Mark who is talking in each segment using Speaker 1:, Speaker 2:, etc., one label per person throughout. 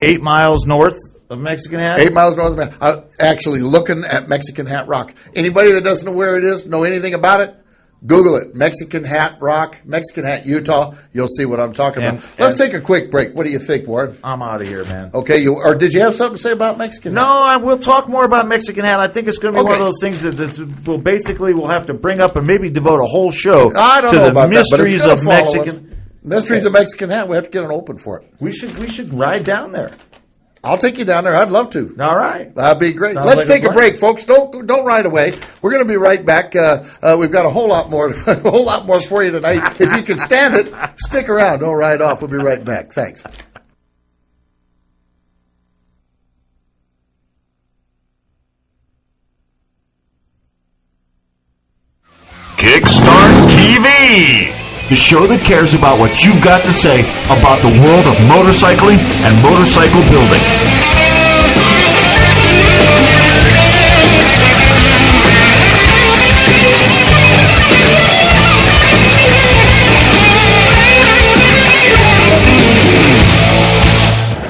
Speaker 1: 8 miles north of Mexican Hat?
Speaker 2: 8 miles north of actually looking at Mexican Hat Rock. Anybody that doesn't know where it is, know anything about it, Google it. Mexican Hat Rock, Mexican Hat, Utah. You'll see what I'm talking about. Let's take a quick break. What do you think, Warren?
Speaker 1: I'm out of here, man.
Speaker 2: Okay, or did you have something to say about Mexican Hat?
Speaker 1: No, we'll talk more about Mexican Hat. I think it's going to be one of those things that we'll have to bring up and maybe devote a whole show to the mysteries of Mexican.
Speaker 2: Mysteries of Mexican Hat. We have to get an open for it.
Speaker 1: We should ride down there.
Speaker 2: I'll take you down there. I'd love to.
Speaker 1: All right.
Speaker 2: That'd be great.
Speaker 1: Sounds
Speaker 2: Let's
Speaker 1: like
Speaker 2: take a break, folks. Don't ride away. We're going to be right back. We've got a whole lot more for you tonight. If you can stand it, stick around. Don't ride off. We'll be right back. Thanks.
Speaker 3: KickStartTV, the show that cares about what you've got to say about the world of motorcycling and motorcycle building.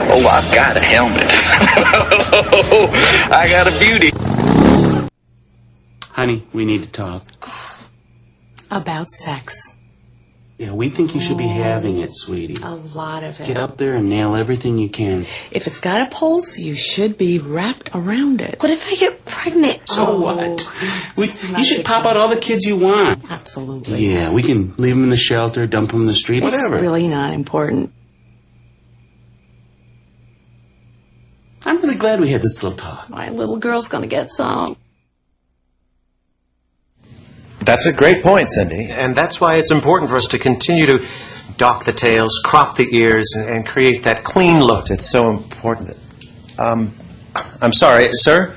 Speaker 4: Oh, I've got a helmet. I got a beauty.
Speaker 5: Honey, we need to talk.
Speaker 6: About sex.
Speaker 5: Yeah, we think you should be having it, sweetie.
Speaker 6: A lot of it.
Speaker 5: Get up there and nail everything you can.
Speaker 6: If it's got a pulse, you should be wrapped around it.
Speaker 7: What if I get pregnant?
Speaker 5: So what? You should pop out all the kids you want.
Speaker 6: Absolutely.
Speaker 5: Yeah, we can leave them in the shelter, dump them in the street, whatever.
Speaker 6: It's really not important.
Speaker 5: I'm really glad we had this little talk.
Speaker 6: My little girl's gonna get some.
Speaker 8: That's a great point, Cindy. And that's why it's important for us to continue to dock the tails, crop the ears, and create that clean look. It's so important. I'm sorry, sir.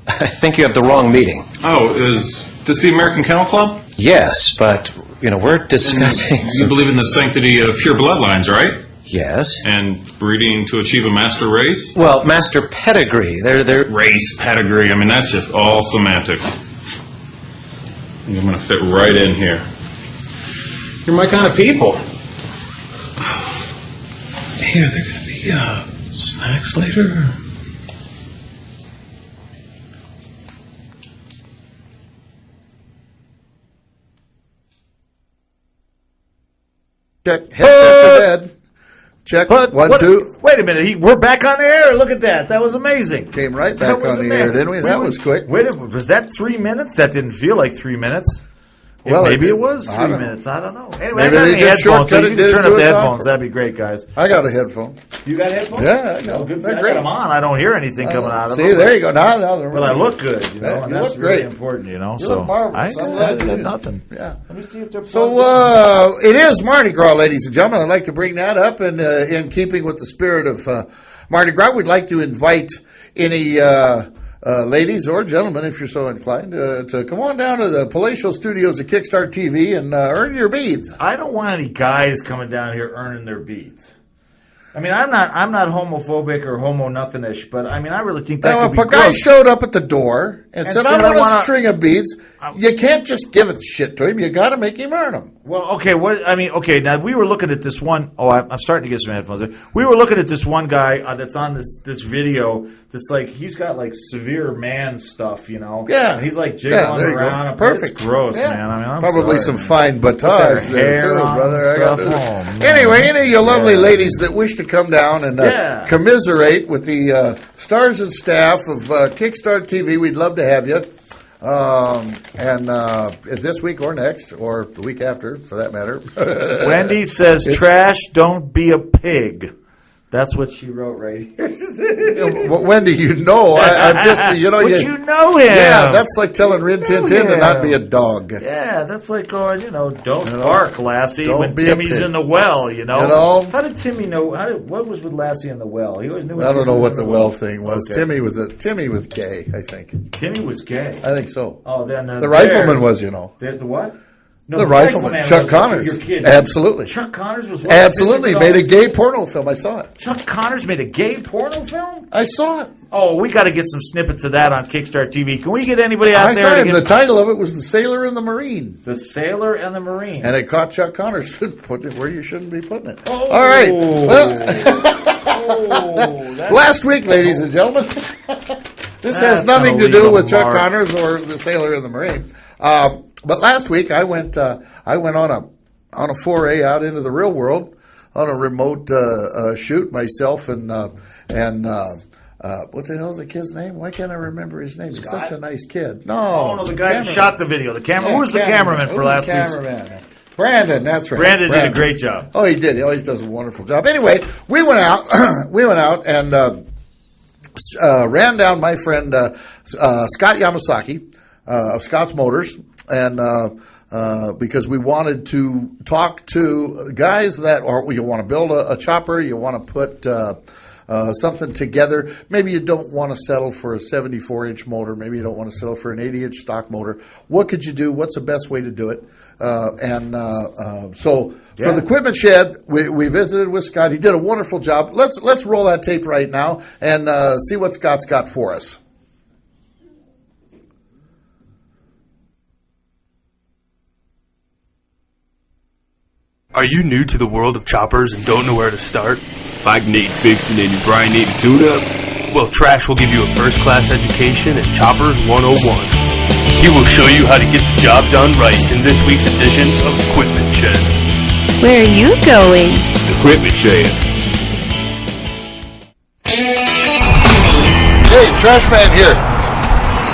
Speaker 8: I think you have the wrong meeting.
Speaker 9: Oh, is this the American Kennel Club?
Speaker 8: Yes, but, we're discussing...
Speaker 9: You believe in the sanctity of pure bloodlines, right?
Speaker 8: Yes.
Speaker 9: And breeding to achieve a master race?
Speaker 8: Well, master pedigree. They're...
Speaker 9: Race pedigree. I mean, that's just all semantics. I think I'm going to fit right in here. You're my kind of people. Here, they're going to be snacks later.
Speaker 2: Check. Headsets are dead. Check. One, two.
Speaker 1: Wait a minute. We're back on the air. Look at that. That was amazing.
Speaker 2: Came right back on the air, didn't we? That was quick.
Speaker 1: Wait, was that 3 minutes? That didn't feel like 3 minutes.
Speaker 2: Well,
Speaker 1: maybe it was 3 minutes. I don't know. Anyway,
Speaker 2: maybe they just shortcutted it.
Speaker 1: Turn up the headphones. That'd be great, guys.
Speaker 2: I got a headphone.
Speaker 1: You got headphones?
Speaker 2: Yeah, I got.
Speaker 1: Oh, good. I got them on. I don't hear anything coming out of them.
Speaker 2: See, there you go. Now
Speaker 1: but I look good. And that's
Speaker 2: look great.
Speaker 1: Really important.
Speaker 2: You look marvelous.
Speaker 1: I said nothing.
Speaker 2: Yeah.
Speaker 1: Let me see if they're.
Speaker 2: So it is Mardi Gras, ladies and gentlemen. I'd like to bring that up, and in keeping with the spirit of Mardi Gras, we'd like to invite any. Ladies or gentlemen, if you're so inclined, to come on down to the palatial studios of KickStartTV and earn your beads.
Speaker 1: I don't want any guys coming down here earning their beads. I mean, I'm not homophobic or homo nothing-ish, but I mean, I really think that could be
Speaker 2: if a guy showed up at the door and said, I want a string of beads, you can't just give it shit to him. You got to make him earn them.
Speaker 1: Well, okay, now we were looking at this one. Oh, I'm starting to get some headphones there. We were looking at this one guy that's on this video that's like, he's got like severe man stuff,
Speaker 2: Yeah.
Speaker 1: And he's like jiggling around.
Speaker 2: Perfect.
Speaker 1: It's gross, man. I mean,
Speaker 2: probably some fine battage there, too, brother. Anyway, any of you lovely ladies that wish to come down and commiserate with the stars and staff of KickStartTV, we'd love to have you. And this week or next, or the week after, for that matter.
Speaker 1: Wendy says, trash, don't be a pig. That's what she wrote right here.
Speaker 2: Well, Wendy, I'm just,
Speaker 1: But you know him.
Speaker 2: Yeah, that's like telling Rin Tin Tin to not be a dog.
Speaker 1: Yeah, that's like going, don't bark, Lassie, when Timmy's in the well, How did Timmy know? What was with Lassie in the well? He always knew.
Speaker 2: I don't know what the well thing was. Okay. Timmy was gay, I think.
Speaker 1: Timmy was gay?
Speaker 2: I think so.
Speaker 1: Oh, then
Speaker 2: the rifleman was,
Speaker 1: The what?
Speaker 2: No, the rifleman, Chuck Connors.
Speaker 1: You're kidding.
Speaker 2: Absolutely.
Speaker 1: Chuck Connors was what?
Speaker 2: Absolutely. Made a gay porno film. I saw it.
Speaker 1: Chuck Connors made a gay porno film?
Speaker 2: I saw it.
Speaker 1: Oh, we got to get some snippets of that on KickStartTV. Can we get anybody out there?
Speaker 2: I saw it. The title of it was The Sailor and the Marine.
Speaker 1: The Sailor and the Marine.
Speaker 2: And it caught Chuck Connors putting it where you shouldn't be putting it.
Speaker 1: Oh.
Speaker 2: All right. Well, Last week, ladies and gentlemen, this has nothing to do with Chuck Connors or the Sailor in the Marine. But last week, I went on a foray out into the real world on a remote shoot. Myself and what the hell's the kid's name? Why can't I remember his name? He's such a nice kid. No,
Speaker 1: the guy who shot the video. The camera. Who was the cameraman for last week?
Speaker 2: Brandon, that's right.
Speaker 1: Brandon did a great job.
Speaker 2: Oh, he did. He always does a wonderful job. Anyway, we went out. And ran down my friend Scott Yamasaki of Scott's Motors, and because we wanted to talk to guys that you want to build a chopper, you want to put something together. Maybe you don't want to settle for a 74-inch motor. Maybe you don't want to settle for an 80-inch stock motor. What could you do? What's the best way to do it? So for the equipment shed, we visited with Scott. He did a wonderful job. Let's roll that tape right now and see what Scott's got for us.
Speaker 7: Are you new to the world of choppers and don't know where to start?
Speaker 10: Bike need fixing and your brain need a tune-up?
Speaker 7: Well, Trash will give you a first-class education at Choppers 101. He will show you how to get the job done right in this week's edition of Equipment Shed.
Speaker 11: Where are you going?
Speaker 10: Equipment Shed.
Speaker 2: Hey, Trashman here.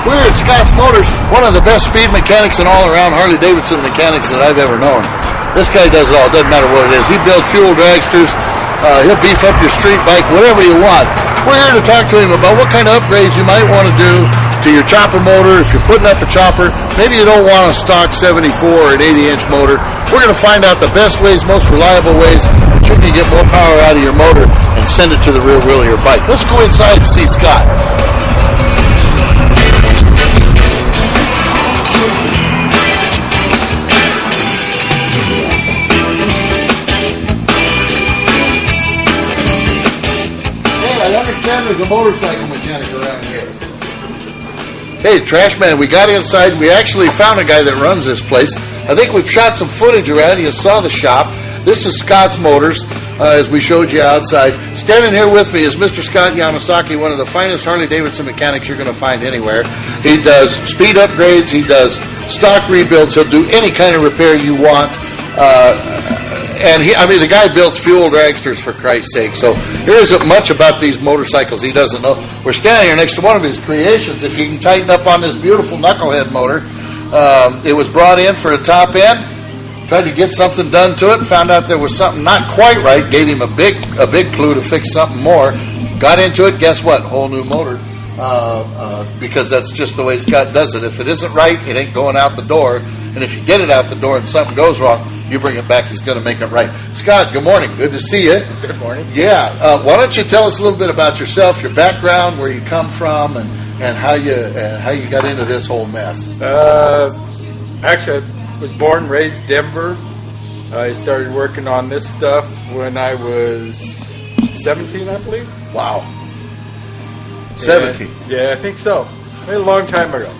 Speaker 2: We're at Scott's Motors, one of the best speed mechanics and all-around Harley-Davidson mechanics that I've ever known. This guy does it all. It doesn't matter what it is. He builds fuel dragsters. He'll beef up your street bike, whatever you want. We're here to talk to him about what kind of upgrades you might want to do to your chopper motor. If you're putting up a chopper, maybe you don't want a stock 74 or an 80-inch motor. We're going to find out the best ways, most reliable ways that you can get more power out of your motor and send it to the rear wheel of your bike. Let's go inside and see Scott. There's a motorcycle mechanic around here. Hey, Trashman, we got inside. We actually found a guy that runs this place. I think we've shot some footage around. You saw the shop. This is Scott's Motors, as we showed you outside. Standing here with me is Mr. Scott Yamasaki, one of the finest Harley-Davidson mechanics you're going to find anywhere. He does speed upgrades. He does stock rebuilds. He'll do any kind of repair you want. And the guy builds fuel dragsters, for Christ's sake. So there isn't much about these motorcycles he doesn't know. We're standing here next to one of his creations. If you can tighten up on this beautiful knucklehead motor, it was brought in for a top end. Tried to get something done to it. Found out there was something not quite right. Gave him a big clue to fix something more. Got into it. Guess what? Whole new motor. Because that's just the way Scott does it. If it isn't right, it ain't going out the door. And if you get it out the door and something goes wrong, you bring it back, he's going to make it right. Scott, good morning. Good to see you.
Speaker 12: Good morning.
Speaker 2: Yeah. Why don't you tell us a little bit about yourself, your background, where you come from, and how you got into this whole mess?
Speaker 12: Actually, I was born and raised in Denver. I started working on this stuff when I was 17, I believe.
Speaker 2: Wow. 17?
Speaker 12: Yeah, I think so. A long time ago.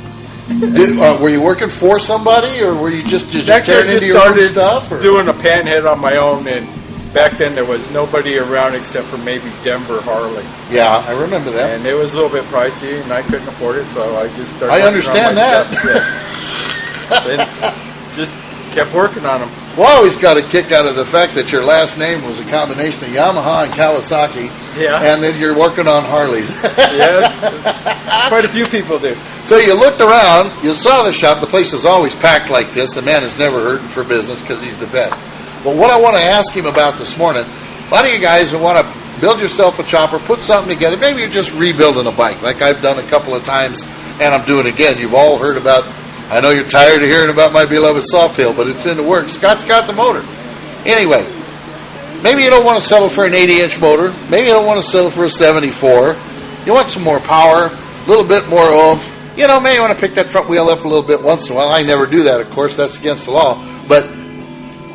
Speaker 2: Were you working for somebody, or were you just tearing into your own stuff? Or?
Speaker 12: Doing a panhead on my own, and back then there was nobody around except for maybe Denver Harley.
Speaker 2: Yeah, I remember that.
Speaker 12: And it was a little bit pricey, and I couldn't afford it, so I just started.
Speaker 2: I understand that.
Speaker 12: Then just kept working on them.
Speaker 2: Well, I always got a kick out of the fact that your last name was a combination of Yamaha and Kawasaki.
Speaker 12: Yeah.
Speaker 2: And then you're working on Harleys.
Speaker 12: Yeah. Quite a few people do.
Speaker 2: So you looked around, you saw the shop. The place is always packed like this. The man is never hurting for business because he's the best. But what I want to ask him about this morning, a lot of you guys who want to build yourself a chopper, put something together. Maybe you're just rebuilding a bike like I've done a couple of times, and I'm doing again. You've all heard about, I know you're tired of hearing about my beloved Softail, but it's in the works. Scott's got the motor. Anyway, maybe you don't want to settle for an 80-inch motor. Maybe you don't want to settle for a 74. You want some more power, a little bit more oomph. You know, maybe you want to pick that front wheel up a little bit once in a while. I never do that, of course. That's against the law. But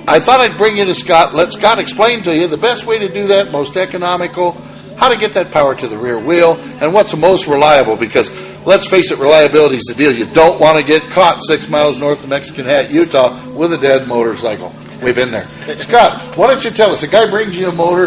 Speaker 2: I thought I'd bring you to Scott. Let Scott explain to you the best way to do that, most economical, how to get that power to the rear wheel, and what's the most reliable. Because, let's face it, reliability is the deal. You don't want to get caught 6 miles north of Mexican Hat, Utah, with a dead motorcycle. We've been there. Scott, why don't you tell us? A guy brings you a motor.